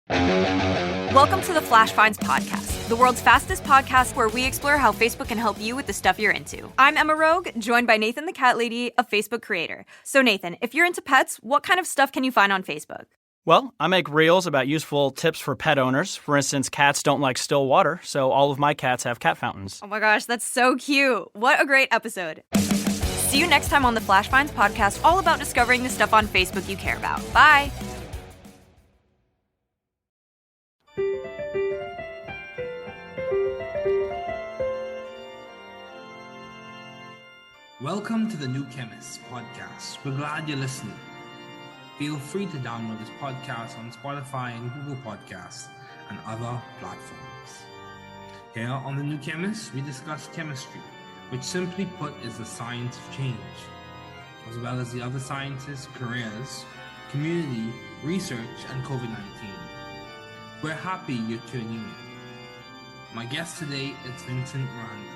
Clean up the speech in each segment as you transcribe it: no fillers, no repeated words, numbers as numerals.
Welcome to the Flash Finds podcast, the world's fastest podcast where we explore how Facebook can help you with the stuff you're into. I'm Emma Rogue, joined by Nathan the Cat Lady, a Facebook creator. So Nathan, if you're into pets, what kind of stuff can you find on Facebook? Well, I make reels about useful tips for pet owners. For instance, cats don't like still water, so all of my cats have cat fountains. Oh my gosh, that's so cute. What a great episode. See you next time on the Flash Finds podcast, all about discovering the stuff on Facebook you care about. Bye. Welcome to the New Chemist podcast. We're glad you're listening. Feel free to download this podcast on Spotify and Google Podcasts and other platforms. Here on the New Chemist, we discuss chemistry, which simply put is the science of change, as well as the other sciences, careers, community, research, and COVID-19. We're happy you're tuning in. My guest today is Vincent Miranda.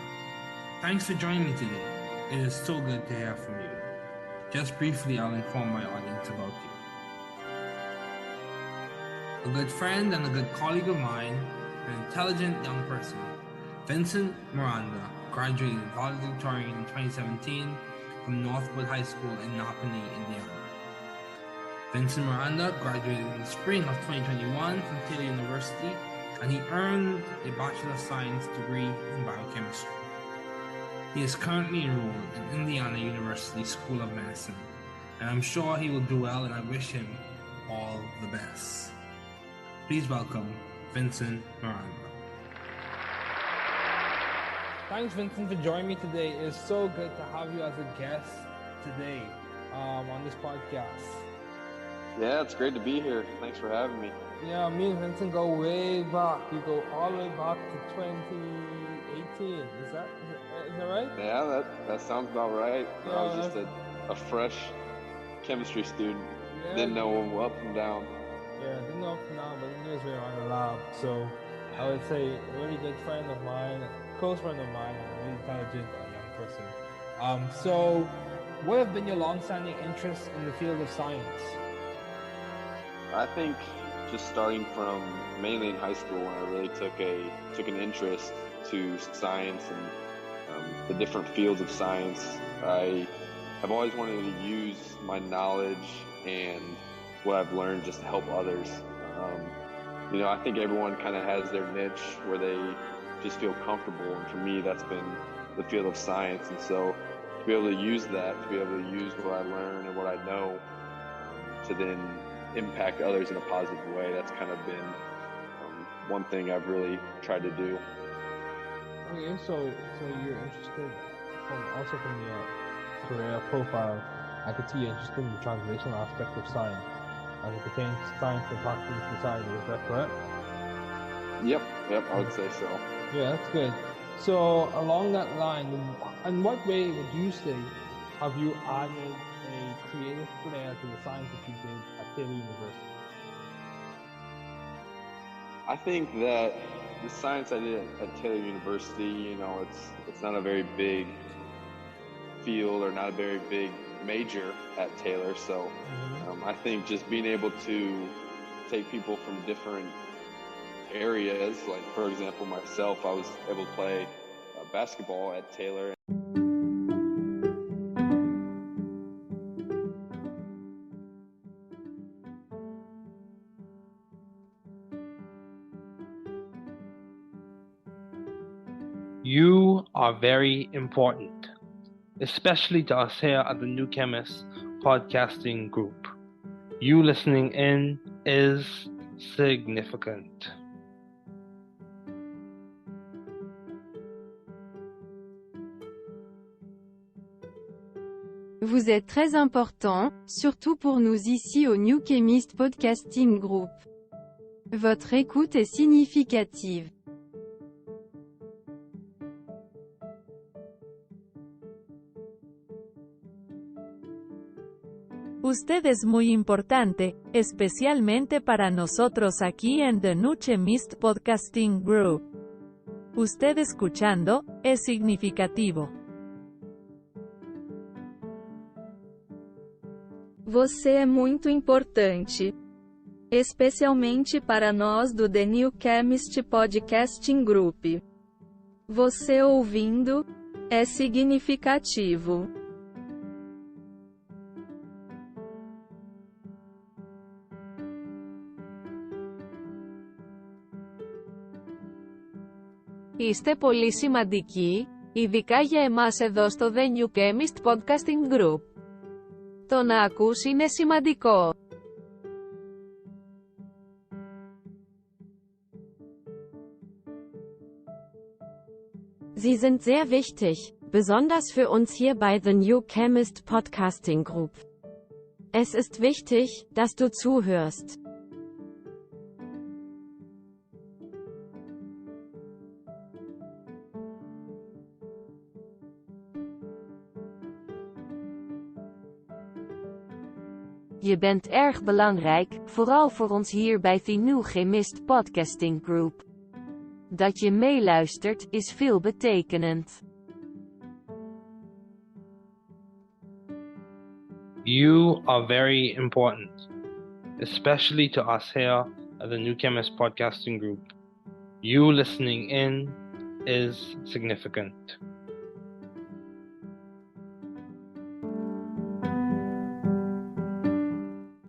Thanks for joining me today. It is so good to hear from you. Just briefly, I'll inform my audience about you. A good friend and a good colleague of mine, an intelligent young person, Vincent Miranda graduated valedictorian in 2017 from Northwood High School in Napanee, Indiana. Vincent Miranda graduated in the spring of 2021 from Taylor University, and he earned a Bachelor of Science degree in biochemistry. He is currently enrolled in Indiana University School of Medicine, and I'm sure he will do well, and I wish him all the best. Please welcome Vincent Miranda. Thanks, Vincent, for joining me today. It's so good to have you as a guest today on this podcast. Yeah, it's great to be here. Thanks for having me. Yeah, me and Vincent go way back. We go all the way back to 2018. Is that right? Yeah, that sounds about right. Yeah, I was just a fresh chemistry student. Yeah. Didn't know up and down. Yeah, didn't know up and down, but he knew his way around the lab. So I would say a really good friend of mine, close friend of mine, and a really intelligent young person. So what have been your long-standing interests in the field of science? I think just starting from mainly in high school when I really took an interest to science and the different fields of science. I have always wanted to use my knowledge and what I've learned just to help others. I think everyone kind of has their niche where they just feel comfortable, and for me that's been the field of science. And so to be able to use that, to be able to use what I learn and what I know to then impact others in a positive way, that's kind of been one thing I've really tried to do. Okay, so you're interested from your career profile, I could see you're interested in the translational aspect of science as it pertains to science impacting society. Is that correct? Yep, I would say so. Yeah, that's good. So along that line, in what way would you say have you added a creative flair to the science that you did at Taylor University? I think that the science I did at Taylor University, it's not a very big field or not a very big major at Taylor. So I think just being able to take people from different areas, like for example myself, I was able to play basketball at Taylor. You are very important, especially to us here at the New Chemist podcasting group. You listening in is significant. Vous êtes très important, surtout pour nous ici au New Chemist Podcasting Group. Votre écoute est significative. Usted es muy importante, especialmente para nosotros aquí en The New Chemist Podcasting Group. Usted escuchando, es significativo. Você é muito importante. especialmente para nós do The New Chemist Podcasting Group. Você ouvindo é significativo. Είστε πολύ σημαντικοί, ειδικά για εμάς εδώ στο The New Chemist Podcasting Group. Το να ακούς είναι σημαντικό. Sie sind sehr wichtig, besonders für uns hier bei The New Chemist Podcasting Group. Es ist wichtig, dass du zuhörst. Je bent erg belangrijk, vooral voor ons hier bij The New Chemist Podcasting Group. Dat je meeluistert, is veelbetekenend. You are very important, especially to us here at the New Chemist Podcasting Group. You listening in is significant.